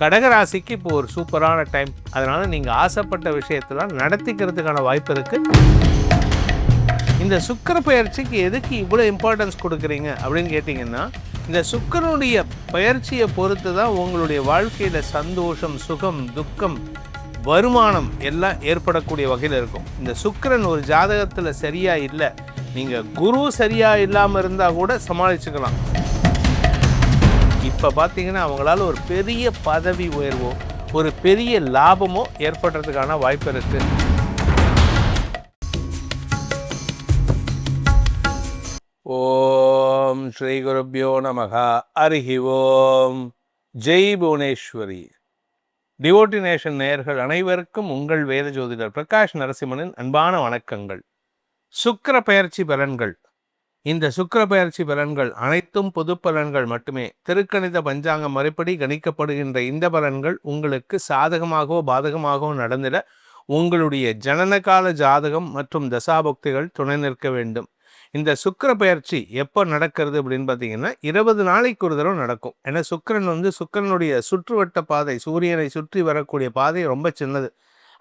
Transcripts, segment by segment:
கடகராசிக்கு இப்போ ஒரு சூப்பரான டைம். அதனால நீங்க ஆசைப்பட்ட விஷயத்தெல்லாம் நடத்திக்கிறதுக்கான வாய்ப்பு இருக்கு. இந்த சுக்கிர பயிற்சிக்கு எதுக்கு இவ்வளோ இம்பார்ட்டன்ஸ் கொடுக்குறீங்க அப்படின்னு கேட்டிங்கன்னா, இந்த சுக்கிரனுடைய பயிற்சியை பொறுத்து தான் உங்களுடைய வாழ்க்கையில் சந்தோஷம், சுகம், துக்கம், வருமானம் எல்லாம் ஏற்படக்கூடிய வகையில் இருக்கும். இந்த சுக்கிரன் ஒரு ஜாதகத்தில் சரியா இல்லை, நீங்கள் குரு சரியா இல்லாமல் இருந்தால் கூட சமாளிச்சுக்கலாம். இப்போ பார்த்தீங்கன்னா அவங்களால ஒரு பெரிய பதவி உயர்வோ ஒரு பெரிய லாபமோ ஏற்படுறதுக்கான வாய்ப்பு இருக்கு. ஓம் ஸ்ரீ குருப்யோ நமக. ஹரிஹி ஓம். ஜெய் புவனேஸ்வரி. டிவோட்டி நேஷன் நேயர்கள் அனைவருக்கும் உங்கள் வேத ஜோதிடர் பிரகாஷ் நரசிம்மனின் அன்பான வணக்கங்கள். சுக்கிர பெயர்ச்சி பலன்கள். இந்த சுக்கிர பெயர்ச்சி பலன்கள் அனைத்தும் பொது பலன்கள் மட்டுமே. திருக்கணித பஞ்சாங்க முறைப்படி கணிக்கப்படுகின்ற இந்த பலன்கள் உங்களுக்கு சாதகமாகவோ பாதகமாகவோ நடந்திட உங்களுடைய ஜனனகால ஜாதகம் மற்றும் தசாபக்திகள் துணை நிற்க வேண்டும். இந்த சுக்கிர பெயர்ச்சி எப்போ நடக்கிறது அப்படின்னு பார்த்தீங்கன்னா 20 நாளைக்கு ஒரு தடவை நடக்கும். ஏன்னா சுக்கிரன் சுக்கிரனுடைய சுற்றுவட்ட பாதை, சூரியனை சுற்றி வரக்கூடிய பாதை ரொம்ப சின்னது.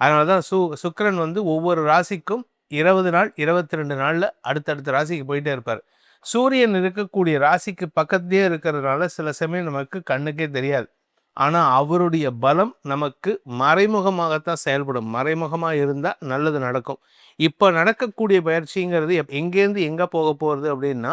அதனால தான் சுக்கிரன் ஒவ்வொரு ராசிக்கும் 20 நாள் 22 நாளில் அடுத்தடுத்த ராசிக்கு போயிட்டே இருப்பார். சூரியன் இருக்கக்கூடிய ராசிக்கு பக்கத்துலேயே இருக்கிறதுனால சில சமயம் நமக்கு கண்ணுக்கே தெரியாது. ஆனால் அவருடைய பலம் நமக்கு மறைமுகமாகத்தான் செயல்படும். மறைமுகமாக இருந்தால் நல்லது நடக்கும். இப்போ நடக்கக்கூடிய பயிற்சிங்கிறது எங்கேருந்து எங்கே போக போகிறது அப்படின்னா,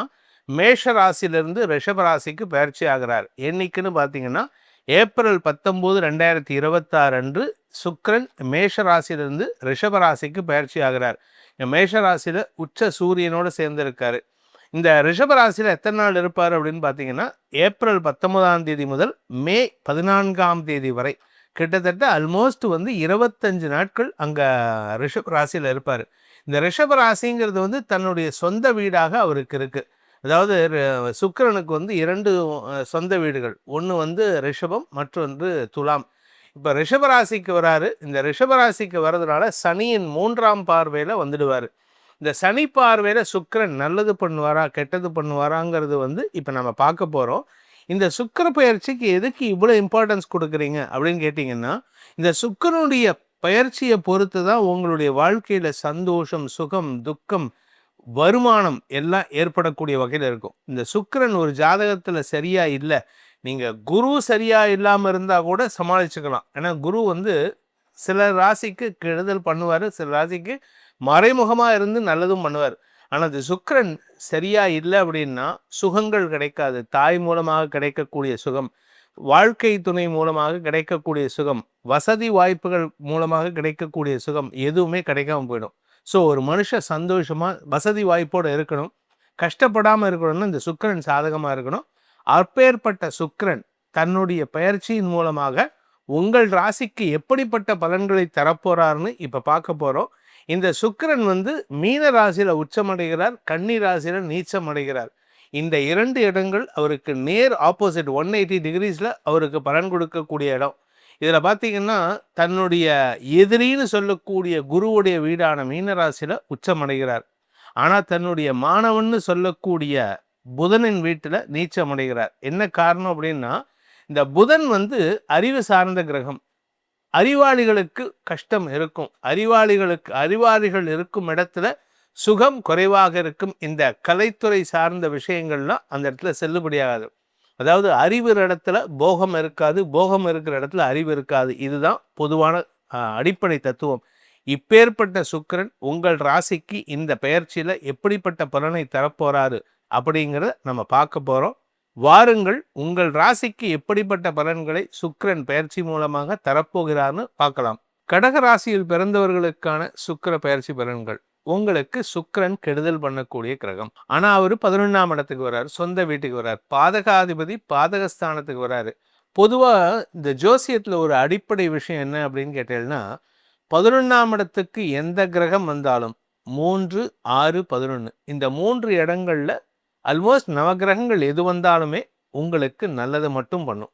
மேஷ ராசியிலிருந்து ரிஷப ராசிக்கு பயிற்சி ஆகிறார். என்னைக்குன்னு பார்த்தீங்கன்னா ஏப்ரல் 19, 2026 அன்று சுக்கிரன் மேஷ ராசியிலிருந்து ரிஷப ராசிக்கு பயிற்சி ஆகிறார். மேஷ ராசியில் உச்ச சூரியனோடு சேர்ந்திருக்காரு. இந்த ரிஷப ராசியில் எத்தனை நாள் இருப்பார் அப்படின்னு பார்த்தீங்கன்னா ஏப்ரல் 19 முதல் மே 14 வரை கிட்டத்தட்ட ஆல்மோஸ்ட் 25 நாட்கள் அங்கே ரிஷப ராசியில் இருப்பார். இந்த ரிஷப ராசிங்கிறது தன்னுடைய சொந்த வீடாக அவருக்கு இருக்குது. அதாவது சுக்கிரனுக்கு 2 சொந்த வீடுகள், ஒன்று ரிஷபம், மற்றொன்று துலாம். இப்போ ரிஷபராசிக்கு வராரு. இந்த ரிஷபராசிக்கு வர்றதுனால சனியின் 3ஆம் பார்வையில் வந்துடுவார். இந்த சனி பார்வையில் சுக்கிரன் நல்லது பண்ணுவாரா கெட்டது பண்ணுவாராங்கிறது இப்போ நம்ம பார்க்க போகிறோம். இந்த சுக்கிர பயிற்சிக்கு எதுக்கு இவ்வளோ இம்பார்ட்டன்ஸ் கொடுக்குறீங்க அப்படின்னு கேட்டிங்கன்னா, இந்த சுக்கிரனுடைய பயிற்சியை பொறுத்து தான் உங்களுடைய வாழ்க்கையில் சந்தோஷம், சுகம், துக்கம், வருமானம் எல்லாம் ஏற்படக்கூடிய வகையில் இருக்கும். இந்த சுக்கிரன் ஒரு ஜாதகத்தில் சரியா இல்லை, நீங்கள் குரு சரியாக இல்லாமல் இருந்தால் கூட சமாளிச்சுக்கலாம். ஏன்னா குரு சில ராசிக்கு கெடுதல் பண்ணுவார், சில ராசிக்கு மறைமுகமாக இருந்து நல்லதும் பண்ணுவார். ஆனால் அது சுக்கிரன் சரியாக இல்லை அப்படின்னா சுகங்கள் கிடைக்காது. தாய் மூலமாக கிடைக்கக்கூடிய சுகம், வாழ்க்கை துணை மூலமாக கிடைக்கக்கூடிய சுகம், வசதி வாய்ப்புகள் மூலமாக கிடைக்கக்கூடிய சுகம் எதுவுமே கிடைக்காம போயிடும். ஸோ ஒரு மனுஷன் சந்தோஷமாக வசதி வாய்ப்போடு இருக்கணும், கஷ்டப்படாமல் இருக்கணும்னா இந்த சுக்கிரன் சாதகமாக இருக்கணும். அப்பேற்பட்ட சுக்கிரன் தன்னுடைய பயிற்சியின் மூலமாக உங்கள் ராசிக்கு எப்படிப்பட்ட பலன்களை தரப்போறார்னு இப்போ பார்க்க போகிறோம். இந்த சுக்கிரன் மீன ராசியில் உச்சமடைகிறார், கன்னி ராசியில் நீச்சம் அடைகிறார். இந்த 2 இடங்கள் அவருக்கு நேர் ஆப்போசிட் 180 டிகிரிஸில் அவருக்கு பலன் கொடுக்கக்கூடிய இடம். இதில் பார்த்தீங்கன்னா தன்னுடைய எதிரின்னு சொல்லக்கூடிய குருவுடைய வீடான மீனராசியில் உச்சமடைகிறார். ஆனால் தன்னுடைய மாணவன்னு சொல்லக்கூடிய புதனின் வீட்டில் நீச்சம் அடைகிறார். என்ன காரணம் அப்படின்னா, இந்த புதன் அறிவு சார்ந்த கிரகம். அறிவாளிகளுக்கு கஷ்டம் இருக்கும், அறிவாளிகள் இருக்கும் இடத்துல சுகம் குறைவாக இருக்கும். இந்த கலைத்துறை சார்ந்த விஷயங்கள்லாம் அந்த இடத்துல செல்லுபடியாகாது. அதாவது அறிவு இடத்துல போகம் இருக்காது, போகம் இருக்கிற இடத்துல அறிவு இருக்காது. இதுதான் பொதுவான அடிப்படை தத்துவம். இப்பேற்பட்ட சுக்கிரன் உங்கள் ராசிக்கு இந்த பெயர்ச்சியில் எப்படிப்பட்ட பலனை தரப்போறாரு அப்படிங்கிறத நம்ம பார்க்க போகிறோம். வாருங்கள், உங்கள் ராசிக்கு எப்படிப்பட்ட பலன்களை சுக்கிரன் பெயர்ச்சி மூலமாக தரப்போகிறார்னு பார்க்கலாம். கடக ராசியில் பிறந்தவர்களுக்கான சுக்கிர பெயர்ச்சி பலன்கள். உங்களுக்கு சுக்கிரன் கெடுதல் பண்ணக்கூடிய கிரகம். ஆனால் அவர் 11ஆம் இடத்துக்கு வர்றாரு, சொந்த வீட்டுக்கு வர்றாரு, பாதகாதிபதி பாதகஸ்தானத்துக்கு வர்றாரு. பொதுவாக இந்த ஜோசியத்தில் ஒரு அடிப்படை விஷயம் என்ன அப்படின்னு கேட்டீங்கன்னா, 11ஆம் இடத்துக்கு எந்த கிரகம் வந்தாலும் 3, 6, 11 இந்த 3 இடங்களில் ஆல்மோஸ்ட் நவகிரகங்கள் எது வந்தாலுமே உங்களுக்கு நல்லது மட்டும் பண்ணும்.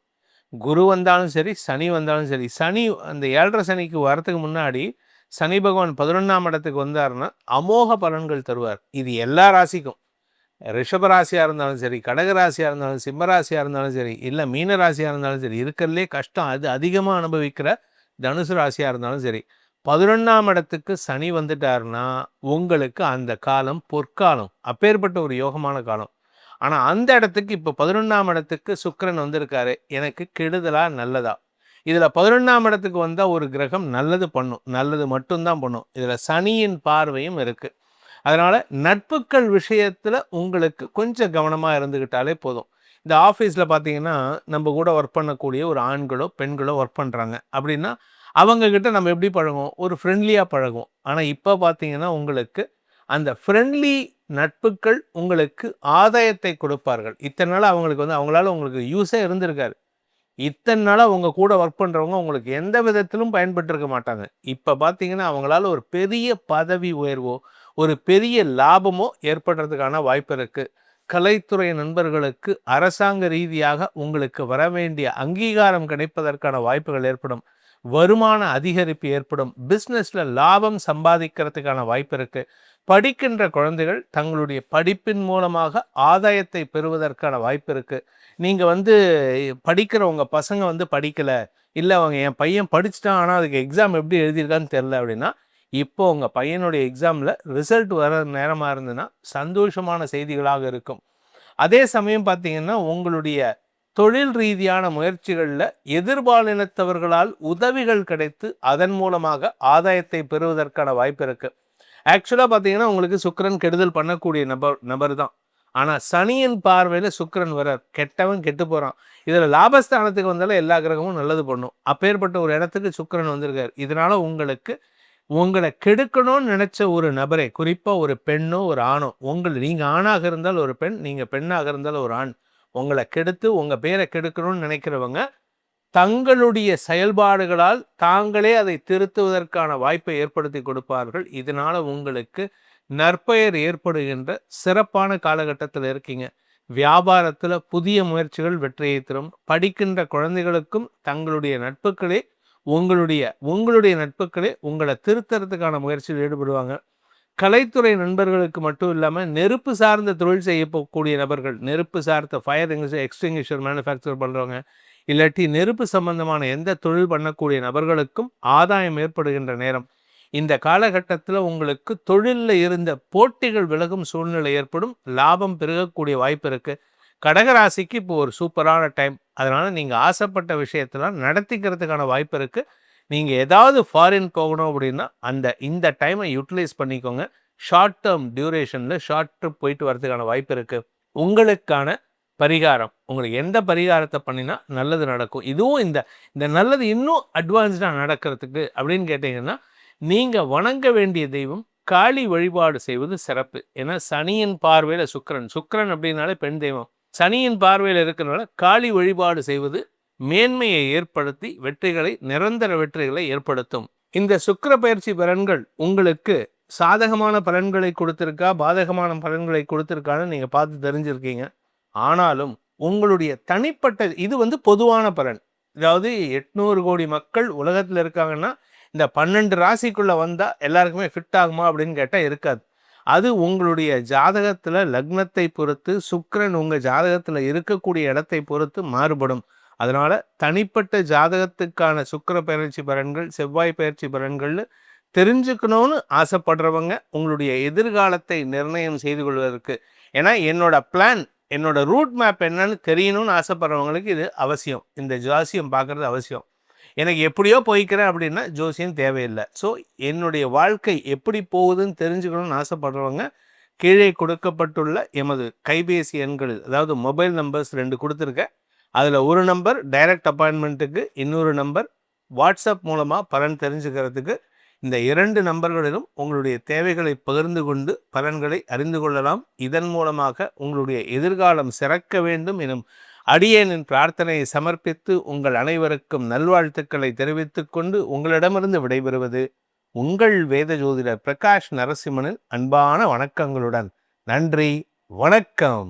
குரு வந்தாலும் சரி, சனி வந்தாலும் சரி. சனி அந்த 7.5 சனிக்கு வரத்துக்கு முன்னாடி சனி பகவான் 11ஆம் இடத்துக்கு வந்தாருன்னா அமோக பலன்கள் தருவார். இது எல்லா ராசிக்கும். ரிஷபராசியாக இருந்தாலும் சரி, கடகராசியாக இருந்தாலும், சிம்மராசியாக இருந்தாலும் சரி, இல்லை மீனராசியாக இருந்தாலும் சரி, இருக்கிறதுலே கஷ்டம் அது அதிகமாக அனுபவிக்கிற தனுசு ராசியாக இருந்தாலும் சரி, 11ஆம் இடத்துக்கு சனி வந்துட்டாருன்னா உங்களுக்கு அந்த காலம் பொற்காலம், அப்பேற்பட்ட ஒரு யோகமான காலம். ஆனால் அந்த இடத்துக்கு இப்போ 11ஆம் இடத்துக்கு சுக்கிரன் வந்திருக்காரு, எனக்கு கெடுதலா நல்லதா? இதில் 11ஆம் இடத்துக்கு வந்தால் ஒரு கிரகம் நல்லது பண்ணும், நல்லது மட்டும்தான் பண்ணும். இதில் சனியின் பார்வையும் இருக்குது. அதனால் நட்புகள் விஷயத்தில் உங்களுக்கு கொஞ்சம் கவனமாக இருந்துக்கிட்டாலே போதும். இந்த ஆஃபீஸில் பார்த்தீங்கன்னா நம்ம கூட ஒர்க் பண்ணக்கூடிய ஒரு ஆண்களோ பெண்களோ ஒர்க் பண்ணுறாங்க அப்படின்னா அவங்கக்கிட்ட நம்ம எப்படி பழகுவோம்? ஒரு ஃப்ரெண்ட்லியாக பழகுவோம். ஆனால் இப்போ பார்த்தீங்கன்னா உங்களுக்கு அந்த ஃப்ரெண்ட்லி நட்புகள் உங்களுக்கு ஆதாயத்தை கொடுப்பார்கள். இத்தனை நாள் அவங்களுக்கு அவங்களால உங்களுக்கு யூஸே இருந்திருக்காரு. இத்தனை நாளாக உங்கள் கூட ஒர்க் பண்ணுறவங்க உங்களுக்கு எந்த விதத்திலும் பயன்பட்டுருக்க மாட்டாங்க. இப்போ பார்த்தீங்கன்னா அவங்களால ஒரு பெரிய பதவி உயர்வோ ஒரு பெரிய லாபமோ ஏற்படுறதுக்கான வாய்ப்பு இருக்குது. கலைத்துறை நண்பர்களுக்கு அரசாங்க ரீதியாக உங்களுக்கு வர வேண்டிய அங்கீகாரம் கிடைப்பதற்கான வாய்ப்புகள் ஏற்படும். வருமான அதிகரிப்பு ஏற்படும். பிஸ்னஸில் லாபம் சம்பாதிக்கிறதுக்கான வாய்ப்பு இருக்குது. படிக்கின்ற குழந்தைகள் தங்களுடைய படிப்பின் மூலமாக ஆதாயத்தை பெறுவதற்கான வாய்ப்பு இருக்குது. நீங்கள் படிக்கிறவங்க பசங்க படிக்கலை, இல்லை அவங்க என் பையன் படிச்சுட்டான் ஆனால் அதுக்கு எக்ஸாம் எப்படி எழுதியிருக்கான்னு தெரில அப்படின்னா, இப்போ உங்கள் பையனுடைய எக்ஸாமில் ரிசல்ட் வர நேரமாக இருந்ததுன்னா சந்தோஷமான செய்திகளாக இருக்கும். அதே சமயம் பார்த்தீங்கன்னா உங்களுடைய தொழில் ரீதியான முயற்சிகளில் எதிர்பாலினத்தவர்களால் உதவிகள் கிடைத்து அதன் மூலமாக ஆதாயத்தை பெறுவதற்கான வாய்ப்பு இருக்குது. ஆக்சுவலாக பார்த்தீங்கன்னா உங்களுக்கு சுக்கிரன் கெடுதல் பண்ணக்கூடிய நபர் தான். ஆனால் சனியின் பார்வையில் சுக்கிரன் வரார், கெட்டவன் கெட்டு போகிறான். இதில் லாபஸ்தானத்துக்கு வந்தாலும் எல்லா கிரகமும் நல்லது பண்ணும். அப்பேற்பட்ட ஒரு இடத்துக்கு சுக்கிரன் வந்திருக்கார். இதனால் உங்களை கெடுக்கணும்னு நினச்ச ஒரு நபரை, குறிப்பாக ஒரு பெண்ணோ ஒரு ஆணோ, நீங்கள் ஆணாக இருந்தால் ஒரு பெண், நீங்கள் பெண்ணாக இருந்தால் ஒரு ஆண், உங்களை கெடுத்து உங்கள் பேரை கெடுக்கணும்னு நினைக்கிறவங்க தங்களுடைய செயல்பாடுகளால் தாங்களே அதை திருத்துவதற்கான வாய்ப்பை ஏற்படுத்தி கொடுப்பார்கள். இதனால் உங்களுக்கு நற்பெயர் ஏற்படுகின்ற சிறப்பான காலகட்டத்தில் இருக்கீங்க. வியாபாரத்தில் புதிய முயற்சிகள் வெற்றியை தரும். படிக்கின்ற குழந்தைகளுக்கும் தங்களுடைய நட்புகளே உங்களுடைய நட்புகளே உங்களை திருத்தறதுக்கான முயற்சியில் ஈடுபடுவாங்க. கலைத்துறை நண்பர்களுக்கு மட்டும் இல்லாமல் நெருப்பு சார்ந்த தொழில் செய்யக்கூடிய நபர்கள், நெருப்பு சார்ந்த ஃபயர் எக்ஸ்டிங்விஷர் மேனுஃபேக்சர் பண்ணுறவங்க, இல்லாட்டி நெருப்பு சம்பந்தமான எந்த தொழில் பண்ணக்கூடிய நபர்களுக்கும் ஆதாயம் ஏற்படுகின்ற நேரம். இந்த காலகட்டத்தில் உங்களுக்கு தொழிலில் இருந்த போட்டிகள் விலகும் சூழ்நிலை ஏற்படும். லாபம் பெருகக்கூடிய வாய்ப்பு இருக்குது. கடகராசிக்கு இப்போ ஒரு சூப்பரான டைம். அதனால் நீங்கள் ஆசைப்பட்ட விஷயத்தெல்லாம் நடத்திக்கிறதுக்கான வாய்ப்பு இருக்குது. நீங்கள் ஏதாவது ஃபாரின் போகணும் அப்படின்னா இந்த டைமை யூட்டிலைஸ் பண்ணிக்கோங்க. ஷார்ட் டேர்ம் டியூரேஷனில் ஷார்ட் ட்ரிப் போயிட்டு வரதுக்கான வாய்ப்பு இருக்குது. உங்களுக்கான பரிகாரம், உங்களுக்கு எந்த பரிகாரத்தை பண்ணினா நல்லது நடக்கும், இதுவும் இந்த நல்லது இன்னும் அட்வான்ஸ்டாக நடக்கிறதுக்கு அப்படின்னு கேட்டிங்கன்னா நீங்கள் வணங்க வேண்டிய தெய்வம் காளி வழிபாடு செய்வது சிறப்பு. ஏன்னா சனியின் பார்வையில் சுக்கிரன் அப்படின்னாலே பெண் தெய்வம். சனியின் பார்வையில் இருக்கிறனால காளி வழிபாடு செய்வது மேன்மையை ஏற்படுத்தி நிரந்தர வெற்றிகளை ஏற்படுத்தும். இந்த சுக்கிர பயிற்சி பலன்கள் உங்களுக்கு சாதகமான பலன்களை கொடுத்திருக்கா பாதகமான பலன்களை கொடுத்திருக்கான்னு நீங்கள் பார்த்து தெரிஞ்சிருக்கீங்க. ஆனாலும் உங்களுடைய தனிப்பட்ட இது பொதுவான பலன். அதாவது 800 கோடி மக்கள் உலகத்தில் இருக்காங்கன்னா இந்த 12 ராசிக்குள்ளே வந்தால் எல்லாருக்குமே ஃபிட் ஆகுமா அப்படின்னு கேட்டால் இருக்காது. அது உங்களுடைய ஜாதகத்தில் லக்னத்தை பொறுத்து, சுக்கிரன் உங்கள் ஜாதகத்தில் இருக்கக்கூடிய இடத்தை பொறுத்து மாறுபடும். அதனால் தனிப்பட்ட ஜாதகத்துக்கான சுக்கிர பயிற்சி பலன்கள், செவ்வாய் பயிற்சி பலன்கள்னு தெரிஞ்சுக்கணும்னு ஆசைப்படுறவங்க உங்களுடைய எதிர்காலத்தை நிர்ணயம் செய்து கொள்வதற்கு, ஏன்னா என்னோட ரூட் மேப் என்னன்னு தெரியணும்னு ஆசைப்படுறவங்களுக்கு இது அவசியம். இந்த ஜோசியம் பார்க்குறது அவசியம். எனக்கு எப்படியோ போய்க்கிறேன் அப்படின்னா ஜோசியம் தேவையில்லை. ஸோ என்னுடைய வாழ்க்கை எப்படி போகுதுன்னு தெரிஞ்சுக்கணும்னு ஆசைப்படுறவங்க கீழே கொடுக்கப்பட்டுள்ள எமது கைபேசி எண்கள், அதாவது மொபைல் நம்பர்ஸ் 2 கொடுத்துருக்கேன். அதில் ஒரு நம்பர் டைரக்ட் அப்பாயின்மெண்ட்டுக்கு, இன்னொரு நம்பர் வாட்ஸ்அப் மூலமாக பலன் தெரிஞ்சுக்கிறதுக்கு. இந்த 2 நம்பர்களிலும் உங்களுடைய தேவைகளை பகிர்ந்து கொண்டு பலன்களை அறிந்து கொள்ளலாம். இதன் மூலமாக உங்களுடைய எதிர்காலம் சிறக்க வேண்டும் எனும் அடியேனின் பிரார்த்தனையை சமர்ப்பித்து உங்கள் அனைவருக்கும் நல்வாழ்த்துக்களை தெரிவித்துக் கொண்டு உங்களிடமிருந்து விடைபெறுவது உங்கள் வேத ஜோதிடர் பிரகாஷ் நரசிம்மனின் அன்பான வணக்கங்களுடன். நன்றி, வணக்கம்.